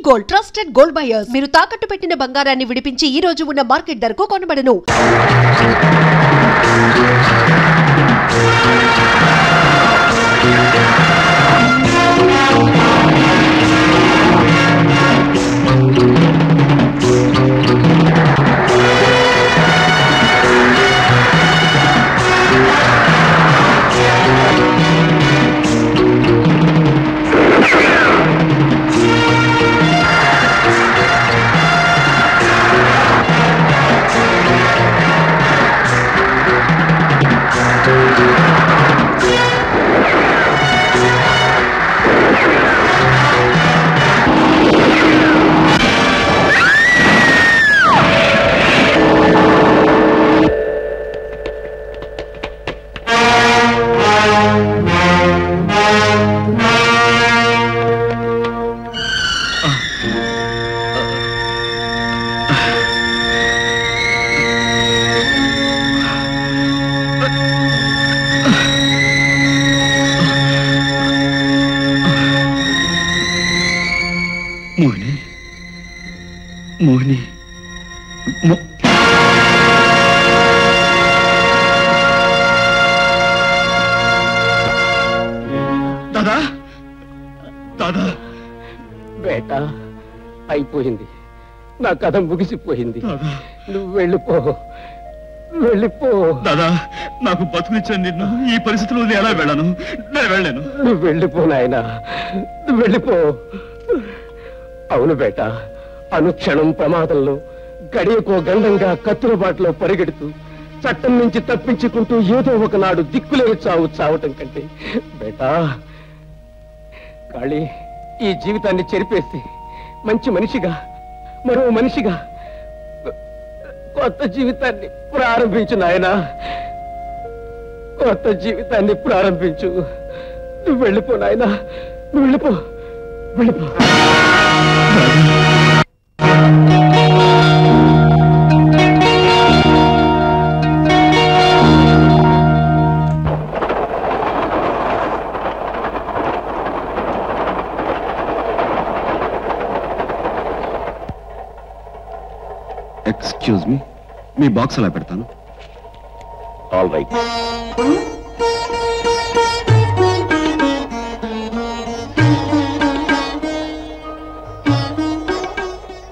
Gold trusted gold buyers. మీరు తాకట్టు పెట్టిన బంగారాన్ని విడిపించి ఈ రోజు ఉన్న మార్కెట్ ధరకు కొనబడను. మోహిని దాదా దాదా బేటా అయిపోయింది, నా కథ ముగిసిపోయింది. నువ్వు వెళ్ళిపో వెళ్ళిపో. దాదా నాకు బతుకునిచ్చాను నిన్ను, ఈ పరిస్థితిలో ఎలా వెళ్ళాను? నేను వెళ్ళాను. నువ్వు వెళ్ళిపో నాయనా, నువ్వు వెళ్ళిపో. అవును బేటా, అనుక్షణం ప్రమాదంలో గడియకో గండంగా కత్తులబాటులో పరిగెడుతూ చట్టం నుంచి తప్పించుకుంటూ ఏదో ఒకనాడు దిక్కులే చావటం కంటే బేటా కాళీ ఈ జీవితాన్ని చెరిపేసి మంచి మనిషిగా, మరో మనిషిగా కొత్త జీవితాన్ని ప్రారంభించు నాయనా, కొత్త జీవితాన్ని ప్రారంభించు. నువ్వు వెళ్ళిపో నాయనా, నువ్వు వెళ్ళిపో వెళ్ళిపో. ఎక్స్క్యూజ్ మీ, మీ బాక్స్ అలా పెడతాను. All right.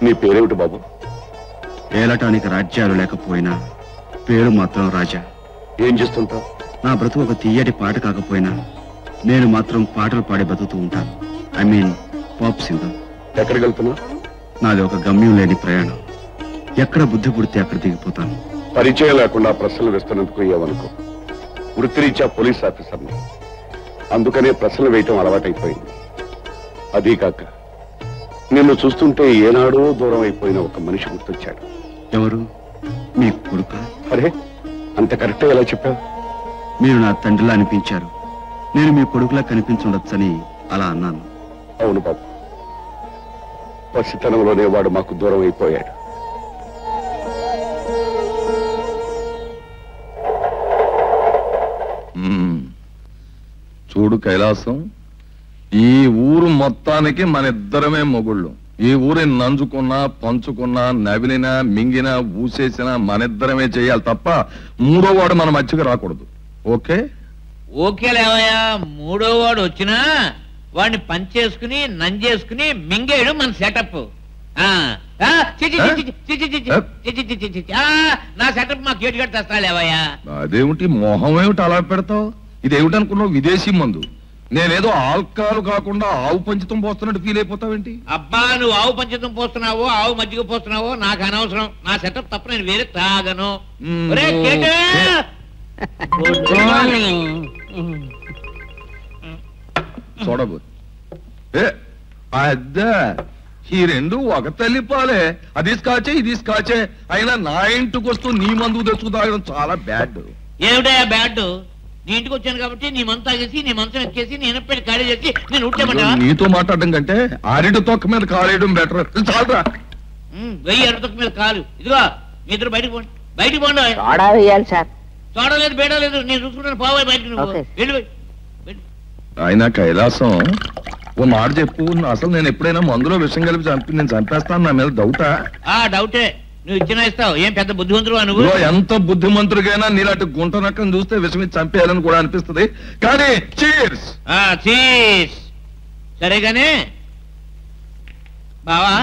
నీ పేరేమిటి బాబు? ఏలటానికి రాజ్యాలు లేకపోయినా పేరు మాత్రం రాజా. ఏం చేస్తుంటావు? నా బ్రతుకు ఒక తీయటి పాట కాకపోయినా నేను మాత్రం పాటలు పాడి బతుకుతూ ఉంటాను. I mean pop singer. ఎక్కడికి వెళ్తున్నా? నాది ఒక గమ్యం లేని ప్రయాణం. ఎక్కడ బుద్ధి పుడితే అక్కడ దిగిపోతాను. పరిచయం లేకుండా ప్రశ్నలు వేస్తున్నందుకు ఏమనుకో. వృత్తిరీత్యా పోలీస్ ఆఫీసర్ని, అందుకనే ప్రశ్నలు వేయటం అలవాటైపోయింది. అదీ కాక నిన్ను చూస్తుంటే ఏనాడో దూరం అయిపోయిన ఒక మనిషి గుర్తొచ్చాడు. ఎవరు? మీ కొడుక? అరే, అంత కరెక్ట్గా ఎలా చెప్పావు? మీరు నా తండ్రిలా అనిపించారు, నేను మీ కొడుకులా కనిపించుండొచ్చని అలా అన్నాను. అవును బాబు, పసితనంలోనే వాడు మాకు దూరం అయిపోయాడు. చూడు కైలాసం, ఈ ఊరు మొత్తానికి మన ఇద్దరమే మొగుళ్ళు. ఈ ఊరి నంజుకున్నా, పంచుకున్నా, నవిలినా, మింగినా, ఊసేసినా మనిద్దరమే చేయాలి తప్ప మూడో వాడు మన మధ్యకి రాకూడదు. ఓకే? ఓకే లేవయ్యా. మూడో వాడు వచ్చినా వాడిని పంచేసుకుని నంజేసుకుని మింగేయడం మన సెటప్. నా సెటప్ మాకు ఏటు గట్టి తెస్తా లేవయ్యా. అదేమిటి మొహం ఏమిటి అలా పెడతావు? ఇదేమిటనుకున్నావు? విదేశీ మందు. నేనేదో ఆల్కహాల్ కాకుండా ఆవు పంచితం పోస్తున్నట్టు ఫీల్ అయిపోతావేంటి? అబ్బా, నువ్వు ఆవు పంచితం పోస్తున్నావో ఆవు మజ్జిగ పోస్తున్నావో నాకు అనవసరం. నా సెటప్ తప్ప నేను వేరే తాగను. చూడబో అద్దా, ఈ రెండు ఒక తల్లి పాలే. అది స్కాచే ఇది స్కాచే. అయినా నా ఇంటికి వస్తూ నీ మందు తెచ్చుకు తాగడం చాలా బ్యాడ్. ఏమిటా బ్యాడ్? నీ ఇంటికి వచ్చాను కాబట్టి నీ మందు తాగేసి నీ మంచం ఎక్కేసి నేను పెట్టి ఖాళీ చేసి నేను ఉట్టేమంటా? నీతో మాట్లాడడం కంటే ఆరిటి తొక్క మీద కాలేయడం బెటర్. చాలరా, వెయ్యి అర తొక్క మీద కాలు. ఇదిగో మీ ఇద్దరు బయటకు పోండి, బయటికి పోండి. చూడలేదు బేడలేదు, నేను చూసుకుంటాను. పోవాలి బయటకు. నువ్వు వెళ్ళి. అయినా కైలాసం, ఓ మాట చెప్పు, అసలు నేను ఎప్పుడైనా మందులో విషం కలిపి నేను చంపేస్తాను, నా మీద డౌటా? డౌటే. నువ్వు ఇచ్చిన ఇస్తావు. ఏం పెద్ద బుద్ధిమంతుడు నువ్వు? ఎంత బుద్ధిమంతుడికైనా నీలాంటి గుంట నక్కను చూస్తే విషం ఇచ్చి చంపేయాలని కూడా అనిపిస్తుంది. కానీ చీర్స్. సరేగానే బావా,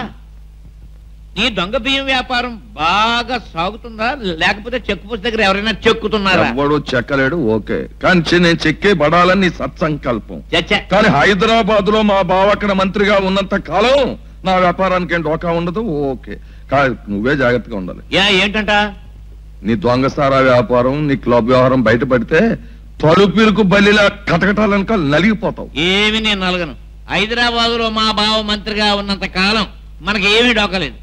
నీ దొంగ బియ్యం వ్యాపారం బాగా సాగుతుందా, లేకపోతే చెక్కు పోస్ట్ దగ్గర ఎవరైనా చెక్కుతున్నారా? ఎవడు చెక్కలేడు, ఓకే. కానీ నేను చెక్కే పడాలని నీ సత్సంకల్పం. కానీ హైదరాబాద్ లో మా బావ అక్కడ మంత్రిగా ఉన్నంత కాలం నా వ్యాపారానికి ఏం డోకా ఉండదు, ఓకే. నువ్వే జాగ్రత్తగా ఉండాలి. ఏంటంట? నీ దొంగసారా వ్యాపారం, నీ క్లబ్ వ్యవహారం బయటపడితే తలుపులకు బలిలా కటకటాలనుక నలిగిపోతావు. ఏమి నేను నలగను. హైదరాబాద్ లో మా బావ మంత్రిగా ఉన్నంత కాలం మనకి ఏమీ డోకలేదు.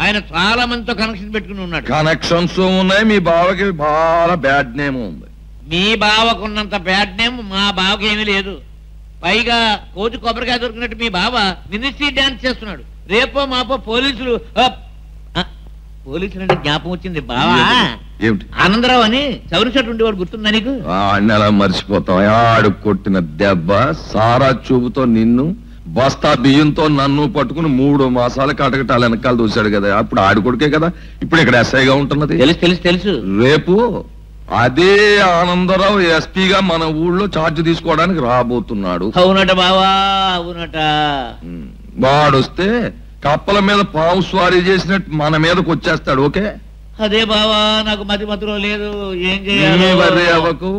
ఆయన చాలా మందితో కనెక్షన్ పెట్టుకుని ఉన్నాడు. కనెక్షన్స్ ఉన్నాయి. మీ బావకి బాగా బ్యాడ్ నేమ్ ఉంది. మీ బావకున్నంత బ్యాడ్ నేమ్ మా బావకి ఏమీ లేదు. పైగా కోతి కొబ్బరికాయ దొరికినట్టు మీ బావ మినిస్ట్రీ డాన్స్ చేస్తున్నాడు. రేపో మాపో పోలీసులు అంటే జ్ఞాపకం వచ్చింది బావా. ఏమిటి? ఆనందరావు అని చౌరి చెట్టు ఉండేవాడు, గుర్తుందా నీకు? అలా మర్చిపోతాం. ఆడు కొట్టిన దెబ్బ సారా చూపుతో నిన్ను, బస్తా బియ్యంతో నన్ను పట్టుకుని 3 మాసాల కటకటాలు వెనకాల చూశాడు కదా. అప్పుడు ఆడు కొడుకే కదా ఇప్పుడు ఇక్కడ ఎస్ఐగా ఉంటున్నది. తెలుసు. రేపు అదే ఆనందరావు ఎస్పీగా మన ఊళ్ళో ఛార్జ్ తీసుకోవడానికి రాబోతున్నాడు. అవునట బావా, అవునట. వాడొస్తే కప్పల మీద పావు స్వారీ చేసినట్టు మన మీదకి వచ్చేస్తాడు, ఓకే? అదే బావా, నాకు మతిమతిలో లేదు. ఏం చేయాలి? అవ్వకు.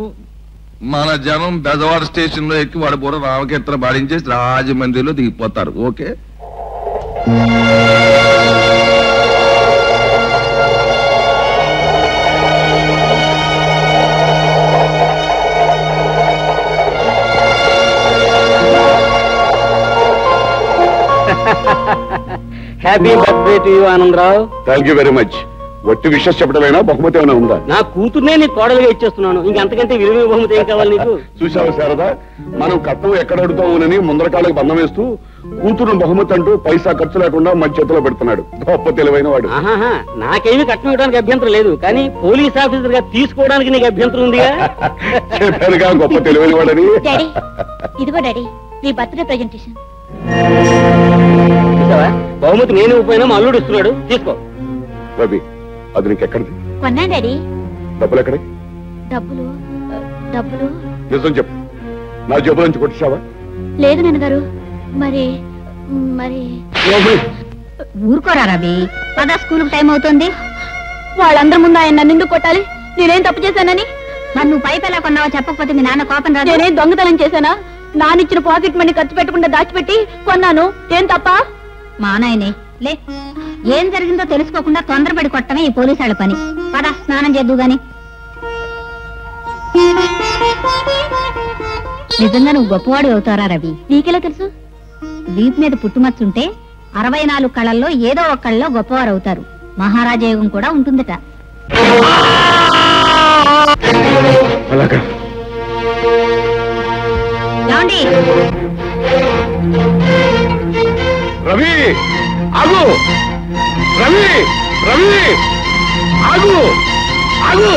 మన జనం బెజవాడ స్టేషన్ లో ఎక్కి వాడు కూడా రామకీర్తన పాడించేసి రాజమండ్రిలో దిగిపోతారు, okay? Happy birthday to you Anandarao. Thank you very much. వట్టి విషయం చెప్పడమైనా బహుమతి ఏమైనా ఉందా? నా కూతుర్నే నీకు కోడలుగా ఇచ్చేస్తున్నాను. ఇంకంతకంటే విలువ బహుమతి ఏం కావాలి నీకు? చూసావా శారదా, మనం కట్నం ఎక్కడ అడుగుతామోనని ముందర కాళ్ళకి బంధం వేస్తూ కూతురు బహుమతి అంటూ పైసా ఖర్చు లేకుండా మన చేతిలో పెడుతున్నాడు. గొప్ప తెలివైన వాడు. నాకేమీ కట్నం ఇవ్వడానికి అభ్యంతరం లేదు, కానీ పోలీస్ ఆఫీసర్ గా తీసుకోవడానికి నీకు అభ్యంతరం ఉందిగా. చెప్పానుగా గొప్ప తెలివైన వాడని. ఇదిగో డాడీ, నీ బర్త్డే ప్రెజెంటేషన్. బహుమతి నేను ఇవ్వకపోయినా మా అల్లుడు ఇస్తున్నాడు, తీసుకో. రవి, అది నీకెక్కడిది? కొన్నా డాడీ. డబ్బులు ఎక్కడే? డబ్బులు నిజం చెప్పు, నా జబ్బు నుంచి కొట్టేశావా? లేదు నాన్నగారు. మరి ఊరుకోరా రవి, పదా స్కూల్ టైం అవుతుంది. వాళ్ళందరి ముందు ఆయన నన్ను ఎందుకు కొట్టాలి? నేనేం తప్పు చేశానని? నన్ను పైపు ఎలా కొన్నావో చెప్పకపోతే మీ నాన్న కోపం రాదు. నేనేం దొంగతనం చేశానా? నానిచ్చిన పాకెట్ మనీ ఖర్చు పెట్టకుండా దాచిపెట్టి కొన్నాను. ఏం తప్ప? మా నాయనే లే, ఏం జరిగిందో తెలుసుకోకుండా తొందరపడి కొట్టమే ఈ పోలీసు వాళ్ళ పని. పదా స్నానం చేద్దు గాని. నిజంగా నువ్వు గొప్పవాడు అవుతారా రవి? నీకెలా తెలుసు? వీపు మీద పుట్టుమచ్చుంటే 64 కళల్లో ఏదో ఒక కళలో గొప్పవారు అవుతారు. మహారాజయోగం కూడా ఉంటుందట. ఏమండి? రవి ఆగు! రవి రవి ఆగు! ఆగు!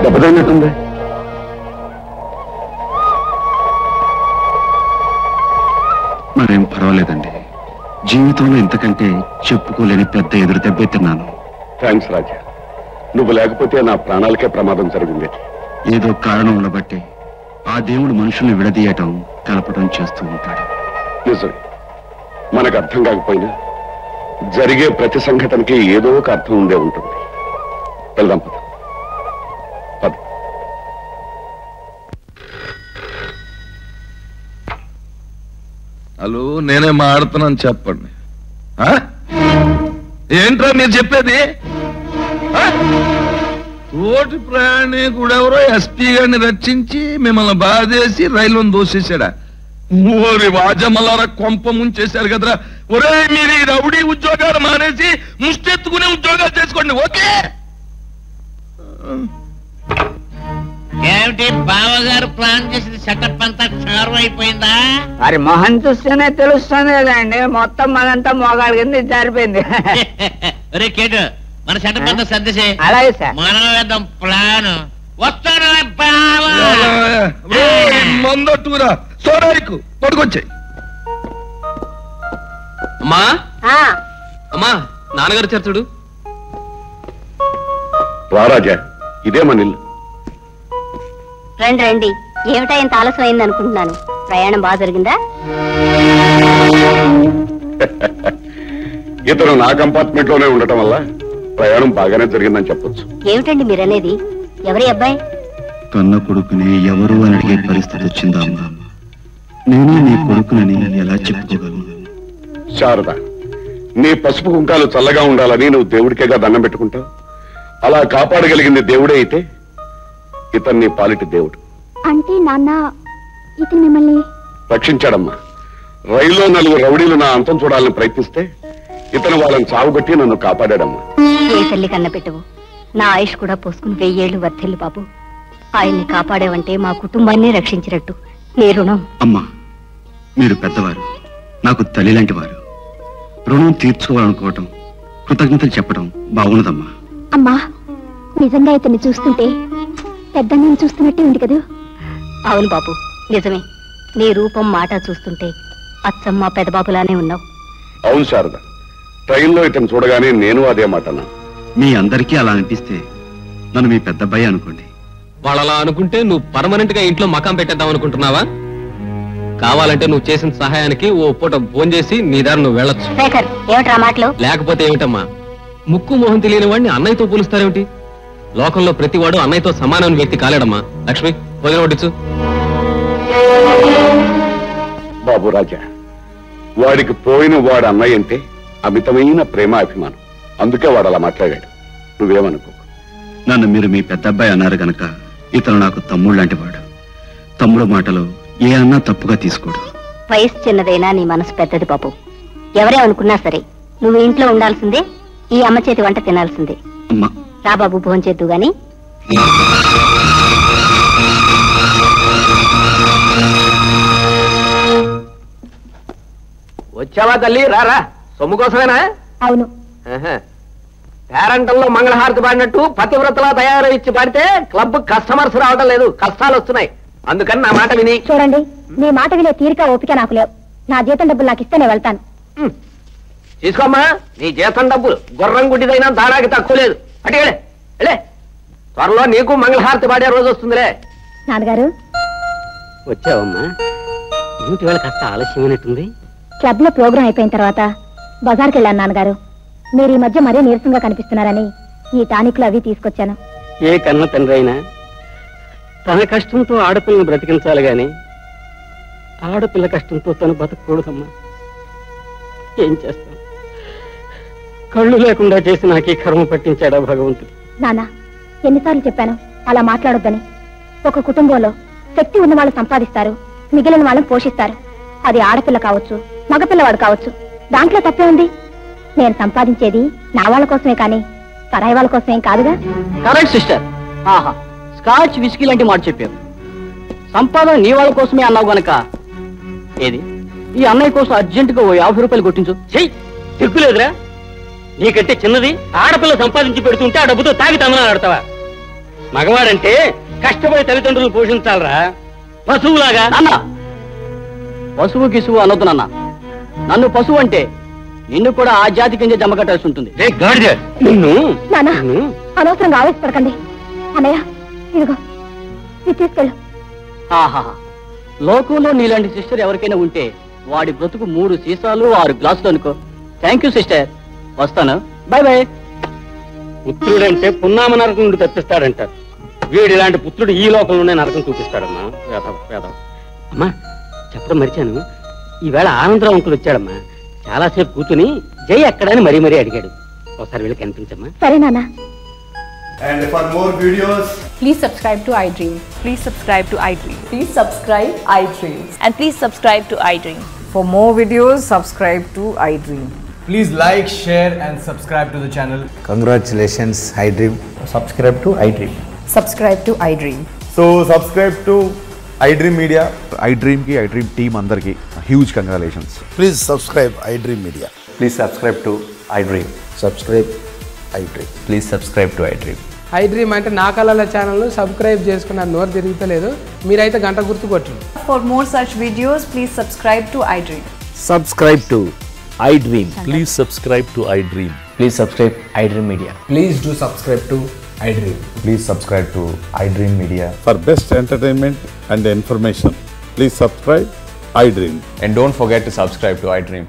దెబ్బతైనట్టుంది. మరేం పర్వాలేదండి. జీవితంలో ఇంతకంటే చెప్పుకోలేని పెద్ద ఎదురు దెబ్బే తిన్నాను. థ్యాంక్స్ రాజా. నువ్వు లేకపోతే నా ప్రాణాలకే ప్రమాదం జరిగింది. ఏదో కారణం ఉండబట్టి ఆ దేవుడు మనుషుల్ని విడదీయటం కలపటం చేస్తూ ఉంటాడు. నిజమే. మనకు అర్థం కాకపోయినా జరిగే ప్రతి సంఘటనకి ఏదో ఒక అర్థం ఉండే ఉంటుంది. వెళ్దాం పద. పద. హలో, నేనే మాడుతున్నాను, చెప్పండి. ఏంట్రా మీరు చెప్పేది? తోటి ప్రయాణికుడెవరో ఎస్పీ గారిని రక్షించి మిమ్మల్ని బాధేసి రైలును దోసేశాడా? ఓరి వాజమల్లారా, కొంప ముంచేశారు కదరా. ఒరే, మీరు ఈ రౌడీ ఉద్యోగాలు మానేసి ముష్టెత్తుకునే ఉద్యోగాలు చేసుకోండి. ఓకే? ఏమిటి బావగారు ప్లాన్ చేసిన సెటప్ అంతా క్షారం అయిపోయిందా? మరి మొహం చూస్తేనే తెలుస్తుంది కదండి, మొత్తం మనంతా మోగాళ్ళ కింద జారిపోయింది. ఒరే కేటు, మన సెటప్ అంతా సర్దేసే. అలాగే సార్. మనం వేద్దాం ప్లాన్. వస్తాను మందట్టురా సోరాయికు పడుకొచ్చాయి. అమ్మా అమ్మా, నాన్నగారు చర్చుడు. రారాజా, ఇదే మన ఇల్లు. రండి రండి. ఏమిటా ఇంత ఆలస్యం అయింది అనుకుంటున్నాను. ప్రయాణం బాగా జరిగిందా? ఇతను నా కంపార్ట్మెంట్ లోనే ఉండటం వల్ల ప్రయాణం బాగానే జరిగిందని చెప్పొచ్చు. ఏమిటండి మీరనేది? ఎవరి అబ్బాయి? కన్న కొడుకుని ఎవరు అని అడిగే పరిస్థితి వచ్చిందా అమ్మా? నేను నీ కొడుకునని ఎలా చెప్పుకోగలను? శారద, నీ పసుపు కుంకాలు చల్లగా ఉండాలని నువ్వు దేవుడికేగా దండం పెట్టుకుంటావు. అలా కాపాడగలిగింది దేవుడే అయితే ఇతన్ని పాలిటి దేవుడు. అంటే నాన్న ఇతను మిమ్మల్ని రక్షించాడమ్మా. రైల్లో 4 రౌడీలు నా అంతం చూడాలని ప్రయత్నిస్తే ఇతను వాళ్ళని చావుగట్టి నన్ను కాపాడాడమ్మా. ఏ తల్లి కన్న పెట్టవు. నా ఆయుష్ కూడా పోసుకుని 1000 ఏళ్లు వర్ధిల్లు బాబు. ఆయన్ని కాపాడేవంటే మా కుటుంబాన్ని రక్షించినట్టు. నీ రుణం. అమ్మా, మీరు పెద్దవారు, నాకు తల్లి లాంటి వారు. రుణం తీర్చుకోవాలనుకోవటం, కృతజ్ఞతలు చెప్పడం బాగున్నదమ్మా. అమ్మా, నిజంగా ఇతన్ని చూస్తుంటే పెద్దన్నని చూస్తున్నట్టే ఉంది కదా? అవును బాబు, నిజమే. నీ రూపం మాట చూస్తుంటే అచ్చమ్మ పెదబాబులానే ఉన్నావు. అవును శారద, ట్రైన్లో ఇతను చూడగానే నేను అదే మాట అన్నా. మీ అందరికీ అలా అనిపిస్తే నన్ను మీ పెద్దబ్బాయి అనుకోండి. వాళ్ళు అలా అనుకుంటే నువ్వు పర్మనెంట్ గా ఇంట్లో మకాం పెట్టేద్దాం అనుకుంటున్నావా? కావాలంటే నువ్వు చేసిన సహాయానికి ఓ పూట ఫోన్ చేసి నీ దారి నువ్వు వెళ్ళొచ్చు. శేఖర్, ఏమిట్రా మాటలు? లేకపోతే ఏమిటమ్మా, ముక్కు మొహం తెలియని వాడిని అన్నయ్యతో పోలుస్తారేమిటి? లోకంలో ప్రతివాడు అన్నయ్యతో సమానమైన వ్యక్తి కాలేడమ్మా. లక్ష్మి, భోజనం వడ్డించు. బాబు రాజా, వాడికి పోయిన వాడు అన్నయ్య అంటే అమితమైన ప్రేమ అభిమానం. అందుకే వాడు అలా మాట్లాడాడు. నువ్వేమనుకో. నన్ను మీరు మీ పెద్దబ్బాయి అన్నారు గనక ఇతను నాకు తమ్ముడు లాంటి వాడు. తమ్ముడు మాటలు ఏ అన్నా తప్పుగా తీసుకోడు. వయసు చిన్నదైనా నీ మనసు పెద్దది బాబు. ఎవరే అనుకున్నా సరే నువ్వు ఇంట్లో ఉండాల్సిందే. ఈ అమ్మ చేతి వంట తినాల్సిందే. అమ్మా, రా బాబు, భోంచేద్దు గాని. వచ్చావా తల్లి? రారా. సొమ్ము కోసమేనా? అవును. పేరంటంలో మంగళహారతి పాడినట్టు పతివ్రతలా తయారై ఇచ్చి పాడితే క్లబ్ కస్టమర్స్ రావడం లేదు, కష్టాలు వస్తున్నాయి. అందుకని నా మాట విని. చూడండి, నీ మాట వినే తీరిక ఓపిక నాకు లేవు. నా జీతం డబ్బులు నాకు ఇస్తేనే వెళ్తాను. తీసుకోమ్మా, నీ జీతం డబ్బులు గుర్రం గుడ్డిదైనా దాడానికి తక్కువ లేదు. అటుకెళ్ళే వెళ్ళే. త్వరలో నీకు మంగళహారతి పాడే రోజు వస్తుందిలే. నాన్నగారు, వచ్చావమ్మా. ఏమిటి వేళ కాస్త ఆలస్యమైనట్టుంది? క్లబ్ లో ప్రోగ్రాం అయిపోయిన తర్వాత బజార్కి వెళ్ళాను నాన్నగారు. మీరు ఈ మధ్య మరీ నీరసంగా కనిపిస్తున్నారని ఈ టానిక్లు అవి తీసుకొచ్చాను. ఏ కన్న తండ్రి అయినా తన కష్టంతో ఆడపిల్లను బ్రతికించాలి గాని ఆడపిల్ల కష్టంతో తను బతకూడదమ్మా. ఏం చేస్తాం? కళ్ళు లేకుండా చేసి నాకు ఈ కర్మ పట్టించాడా భగవంతుడు. నాన్న, ఎన్నిసార్లు చెప్పాను అలా మాట్లాడొద్దని. ఒక కుటుంబంలో శక్తి ఉన్న వాళ్ళు సంపాదిస్తారు, మిగిలిన వాళ్ళని పోషిస్తారు. అది ఆడపిల్ల కావచ్చు, మగపిల్లవాడు కావచ్చు. దాంట్లో తప్పే ఉంది. నేను సంపాదించేది నా వాళ్ళ కోసమే కానీ పరాయి వాళ్ళ కోసమేం కాదుగా. Correct sister. ఆహా, స్కాచ్ విస్కీ లాంటి మాట చెప్పావు. సంపాదన నీ వాళ్ళ కోసమే అన్నావు గనక ఏది ఈ అన్నయ్య కోసం అర్జెంటుగా ఓ 50 రూపాయలు కొట్టించు. చెయ్యి, తిరుగులేదురా. నీకంటే చిన్నది ఆడపిల్ల సంపాదించి పెడుతుంటే ఆ డబ్బుతో తాగి తమనా ఆడతావా? మగవాడంటే కష్టపడి తల్లిదండ్రులు పోషించాలరా, పశువులాగా. నాన్న, పశువు గిసువు అనొద్దు నాన్న. నన్ను పశువు అంటే నిన్ను కూడా ఆ జాతి కింద జమ కట్టాల్సి ఉంటుంది. నిన్ను అనవసరంగా ఆవేశపడకండి అన్నయ్య. ఇదిగో ఇది తీసుకెళ్ళు. ఆహా, లోకంలో నీలాంటి సిస్టర్ ఎవరికైనా ఉంటే వాడి బ్రతుకు 3 సీసాలు 6 గ్లాసులు అనుకో. థ్యాంక్ యూ సిస్టర్, వస్తాను. Bye bye. పుత్రుడంటే పున్నామ నరకం నుండి తప్పిస్తాడంటారు. వీడు ఇలాంటి పుత్రుడు ఈ లోకంలోనే నరకం చూపిస్తాడమ్మా. అమ్మా, చెప్పడం మరిచాను, ఈవేళ ఆనందరావు అంకులు వచ్చాడమ్మా. చాలాసేపు కూర్చుని జై ఎక్కడని మరీ మరీ అడిగాడు. ఒకసారి వెళ్ళి కనిపించమ్మా. సరే నాన్న. And for more videos, please subscribe to iDream. Please subscribe to iDream. Please subscribe iDream. And please subscribe to iDream. For more videos, subscribe to iDream. please like, share and subscribe to the channel. Congratulations, iDream. Subscribe to iDream. Subscribe to iDream. So subscribe to iDream Media. iDream ki iDream team andarki huge congratulations. Please subscribe iDream Media. Please subscribe to iDream. Subscribe iDream. Please subscribe to iDream. iDream అంటే నా కళల channel subscribe చేసుకున్న నోరు తిరుగుతలేదు, మీరైతే గంట గుర్తు కొట్టండి. For more such videos, please subscribe to iDream. Subscribe to iDream. Please subscribe to iDream. Please subscribe iDream Media. Please do subscribe to iDream. Please subscribe to iDream Media. For best entertainment and information, please subscribe iDream. And don't forget to subscribe to iDream.